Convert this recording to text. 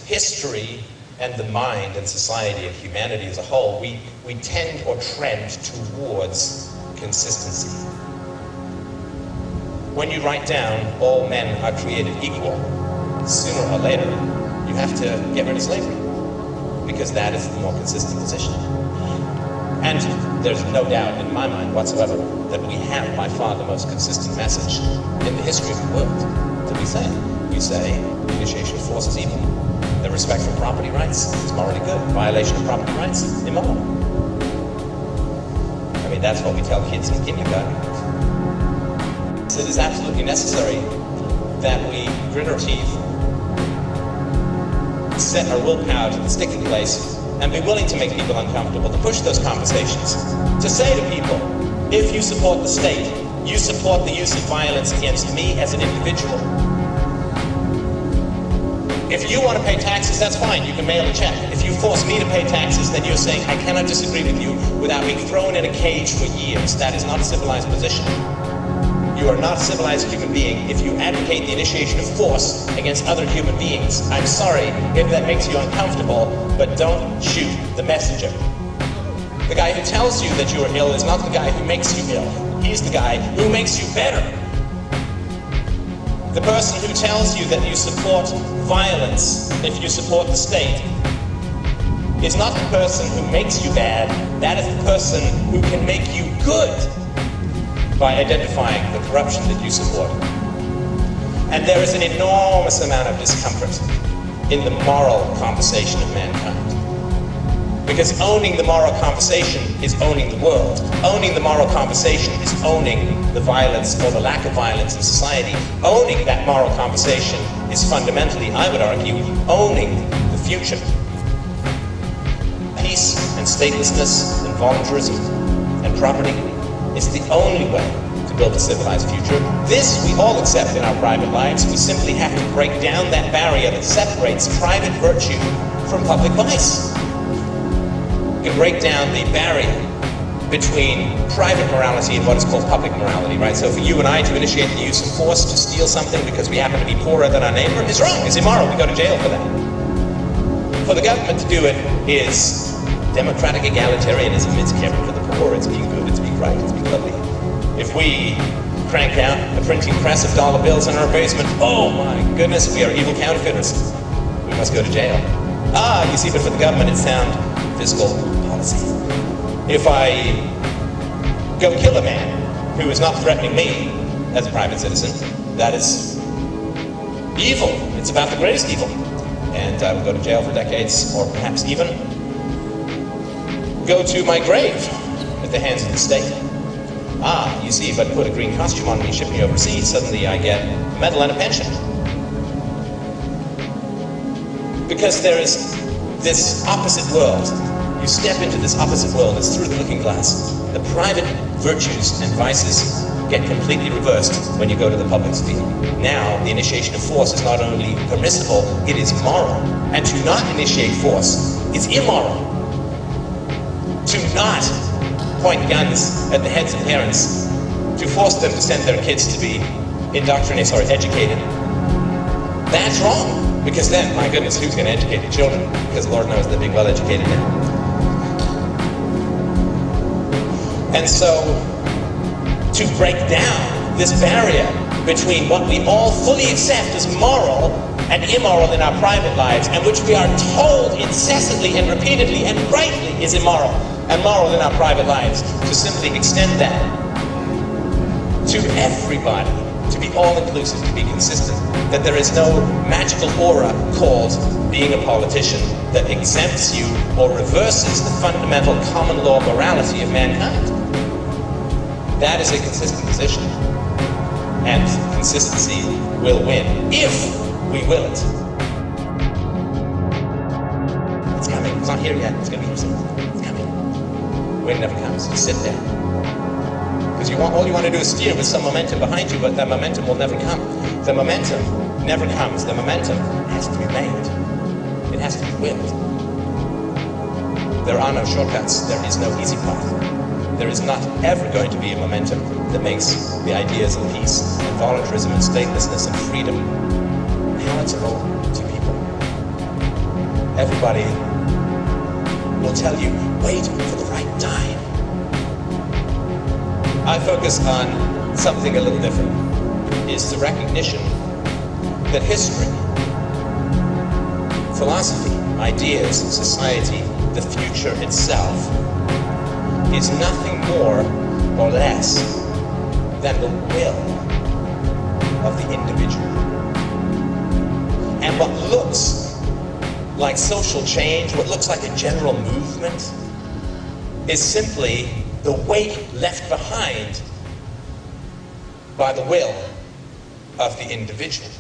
history and the mind and society and humanity as a whole, we tend or trend towards consistency. When you write down all men are created equal, sooner or later you have to get rid of slavery, because that is the more consistent position. And there's no doubt in my mind whatsoever that we have by far the most consistent message in the history of the world. What do we say? We say initiation of force is evil. The respect for property rights is morally good. Violation of property rights, immoral. I mean, that's what we tell kids in kindergarten. So it is absolutely necessary that we grit our teeth, set our willpower to the sticking place, and be willing to make people uncomfortable, to push those conversations, to say to people, if you support the state, you support the use of violence against me as an individual. If you want to pay taxes, that's fine, you can mail a check. If you force me to pay taxes, then you're saying, I cannot disagree with you without being thrown in a cage for years. That is not a civilized position. You are not a civilized human being if you advocate the initiation of force against other human beings. I'm sorry if that makes you uncomfortable, but don't shoot the messenger. The guy who tells you that you are ill is not the guy who makes you ill. He's the guy who makes you better. The person who tells you that you support violence if you support the state is not the person who makes you bad. That is the person who can make you good by identifying the corruption that you support. And there is an enormous amount of discomfort in the moral conversation of mankind. Because owning the moral conversation is owning the world. Owning the moral conversation is owning the violence or the lack of violence in society. Owning that moral conversation is fundamentally, I would argue, owning the future. Peace and statelessness and voluntarism and property is the only way to build a civilized future. This we all accept in our private lives. We simply have to break down that barrier that separates private virtue from public vice. We can break down the barrier between private morality and what is called public morality, right? So for you and I to initiate the use of force to steal something because we happen to be poorer than our neighbor is wrong, is immoral. We go to jail for that. For the government to do it is democratic egalitarianism. It's caring for the poor, it's being good, it's being right, it's being lovely. If we crank out a printing press of dollar bills in our basement, oh my goodness, we are evil counterfeiters. We must go to jail. Ah, you see, but for the government it's sound fiscal policy. If I go kill a man who is not threatening me as a private citizen, that is evil. It's about the greatest evil. And I will go to jail for decades, or perhaps even go to my grave at the hands of the state. Ah, you see, if I put a green costume on me and ship me overseas, suddenly I get a medal and a pension. Because there is this opposite world. You step into this opposite world, it's through the looking glass. The private virtues and vices get completely reversed when you go to the public sphere. Now, the initiation of force is not only permissible, it is moral. And to not initiate force is immoral. To not point guns at the heads of parents, to force them to send their kids to be indoctrinated or educated, that's wrong. Because then, my goodness, who's going to educate the children? Because Lord knows they're being well educated now. And so, to break down this barrier between what we all fully accept as moral and immoral in our private lives, and which we are told incessantly and repeatedly and rightly is immoral and moral in our private lives, to simply extend that to everybody, to be all-inclusive, to be consistent, that there is no magical aura called being a politician that exempts you or reverses the fundamental common law morality of mankind. That is a consistent position, and consistency will win, if we will it. It's coming. It's not here yet. It's going to be here soon. It's coming. When it never comes, you sit there. Because all you want to do is steer with some momentum behind you, but that momentum will never come. The momentum never comes. The momentum has to be made. It has to be willed. There are no shortcuts. There is no easy path. There is not ever going to be a momentum that makes the ideas of peace and voluntarism and statelessness and freedom palatable to people. everybody will tell you, wait for the right time. I focus on something a little different. It's the recognition that history, philosophy, ideas, society, the future itself, is nothing more or less than the will of the individual. And what looks like social change, what looks like a general movement, is simply the weight left behind by the will of the individual.